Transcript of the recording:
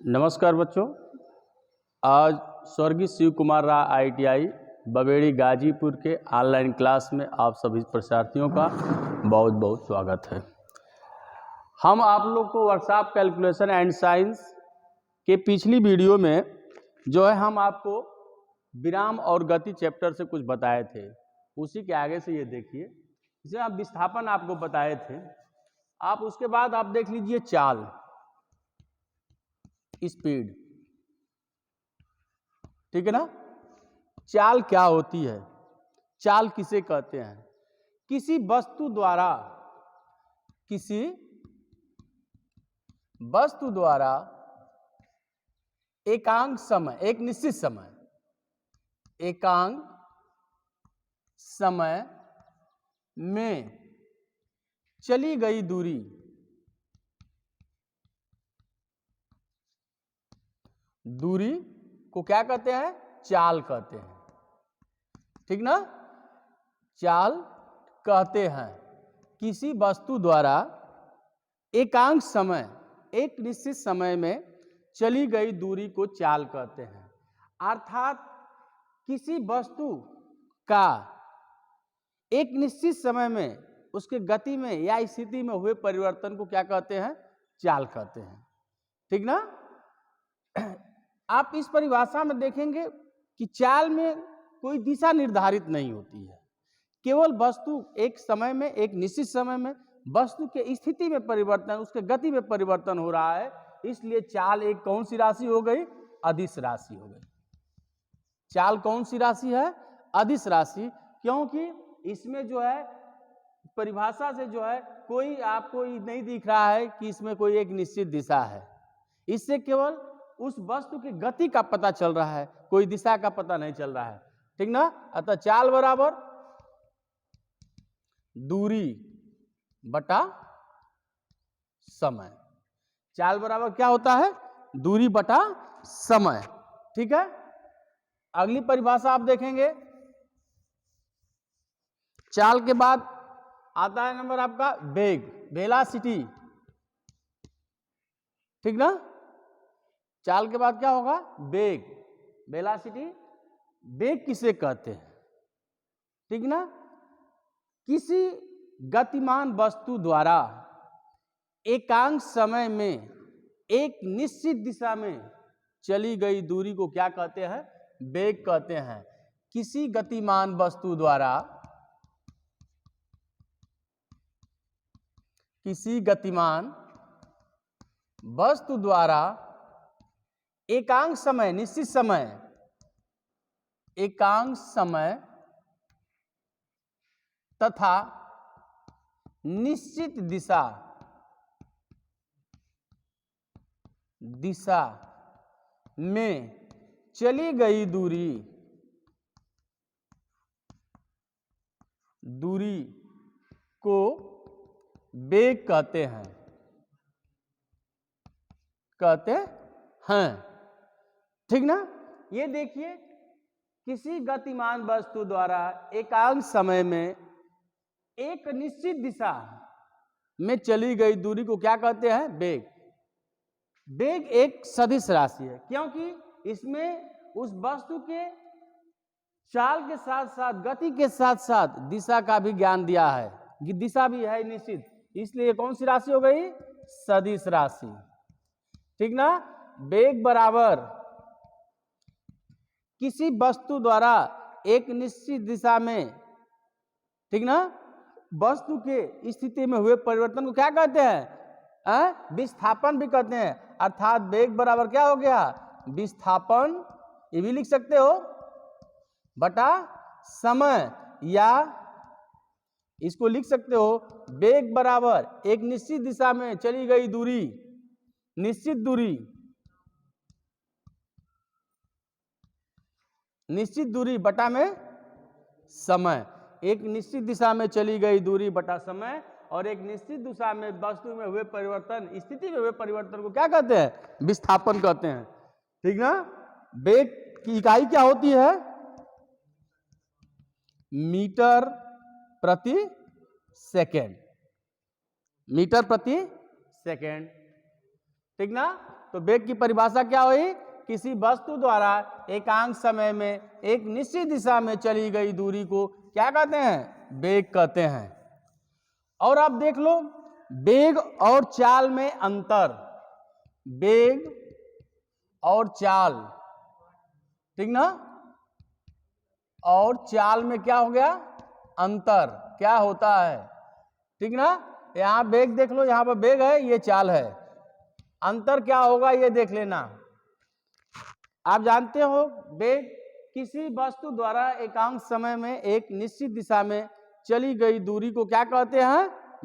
नमस्कार बच्चों। आज स्वर्गीय शिव कुमार राय ITI बबेड़ी गाजीपुर के ऑनलाइन क्लास में आप सभी प्रशिक्षार्थियों का बहुत बहुत स्वागत है। हम आप लोग को वर्कशॉप कैलकुलेशन एंड साइंस के पिछली वीडियो में जो है हम आपको विराम और गति चैप्टर से कुछ बताए थे, उसी के आगे से ये देखिए। इसे आप विस्थापन आपको बताए थे, आप उसके बाद आप देख लीजिए चाल, स्पीड, ठीक है ना। चाल क्या होती है, चाल किसे कहते हैं? किसी वस्तु द्वारा एकांक समय, एक निश्चित समय, एकांक समय में चली गई दूरी को क्या कहते हैं? चाल कहते हैं, ठीक ना। चाल कहते हैं किसी वस्तु द्वारा एकांक समय, एक निश्चित समय में चली गई दूरी को चाल कहते हैं। अर्थात किसी वस्तु का एक निश्चित समय में उसके गति में या स्थिति में हुए परिवर्तन को क्या कहते हैं? चाल कहते हैं, ठीक ना। आप इस परिभाषा में देखेंगे कि चाल में कोई दिशा निर्धारित नहीं होती है, केवल वस्तु एक समय में, एक निश्चित समय में वस्तु के स्थिति में परिवर्तन, उसके गति में परिवर्तन हो रहा है, इसलिए चाल एक कौन सी राशि हो गई? अदिश राशि हो गई। चाल कौन सी राशि है? अदिश राशि, क्योंकि इसमें जो है परिभाषा से जो है कोई आपको नहीं दिख रहा है कि इसमें कोई एक निश्चित दिशा है, इससे केवल उस वस्तु की गति का पता चल रहा है, कोई दिशा का पता नहीं चल रहा है, ठीक ना। अतः चाल बराबर दूरी बटा समय। चाल बराबर क्या होता है? दूरी बटा समय, ठीक है। अगली परिभाषा आप देखेंगे, चाल के बाद आता है नंबर आपका वेग, वेलोसिटी, ठीक ना। चाल के बाद क्या होगा? वेग, वेलोसिटी। वेग किसे कहते हैं? ठीक ना। किसी गतिमान वस्तु द्वारा एकांक समय में एक निश्चित दिशा में चली गई दूरी को क्या कहते हैं? वेग कहते हैं। किसी गतिमान वस्तु द्वारा, किसी गतिमान वस्तु द्वारा एकांक समय, निश्चित समय, एकांक समय तथा निश्चित दिशा में चली गई दूरी को वेग कहते हैं, ठीक ना। ये देखिए, किसी गतिमान वस्तु द्वारा एकांक समय में एक निश्चित दिशा में चली गई दूरी को क्या कहते हैं? वेग। वेग एक सदिश राशि है, क्योंकि इसमें उस वस्तु के चाल के साथ साथ, गति के साथ साथ दिशा का भी ज्ञान दिया है, कि दिशा भी है निश्चित, इसलिए कौन सी राशि हो गई? सदिश राशि, ठीक ना। वेग बराबर किसी वस्तु द्वारा एक निश्चित दिशा में, ठीक ना, वस्तु के स्थिति में हुए परिवर्तन को क्या कहते हैं? विस्थापन भी कहते हैं। अर्थात वेग बराबर क्या हो गया? विस्थापन, ये भी लिख सकते हो, बटा समय, या इसको लिख सकते हो वेग बराबर एक निश्चित दिशा में चली गई दूरी, निश्चित दूरी बटा में समय। एक निश्चित दिशा में चली गई दूरी बटा समय, और एक निश्चित दिशा में वस्तु में हुए परिवर्तन, स्थिति में हुए परिवर्तन को क्या कहते हैं? विस्थापन कहते हैं, ठीक ना। वेग की इकाई क्या होती है? मीटर प्रति सेकेंड, मीटर प्रति सेकेंड, ठीक ना। तो वेग की परिभाषा क्या हुई? किसी वस्तु द्वारा एकांक समय में एक निश्चित दिशा में चली गई दूरी को क्या कहते हैं? वेग कहते हैं। और आप देख लो वेग और चाल में अंतर, वेग और चाल, ठीक ना? और चाल में क्या हो गया? अंतर क्या होता है, ठीक ना? यहां वेग देख लो, यहां पर वेग है, ये चाल है, अंतर क्या होगा ये देख लेना। आप जानते हो वेग किसी वस्तु द्वारा एकांक समय में एक निश्चित दिशा में चली गई दूरी को क्या कहते हैं?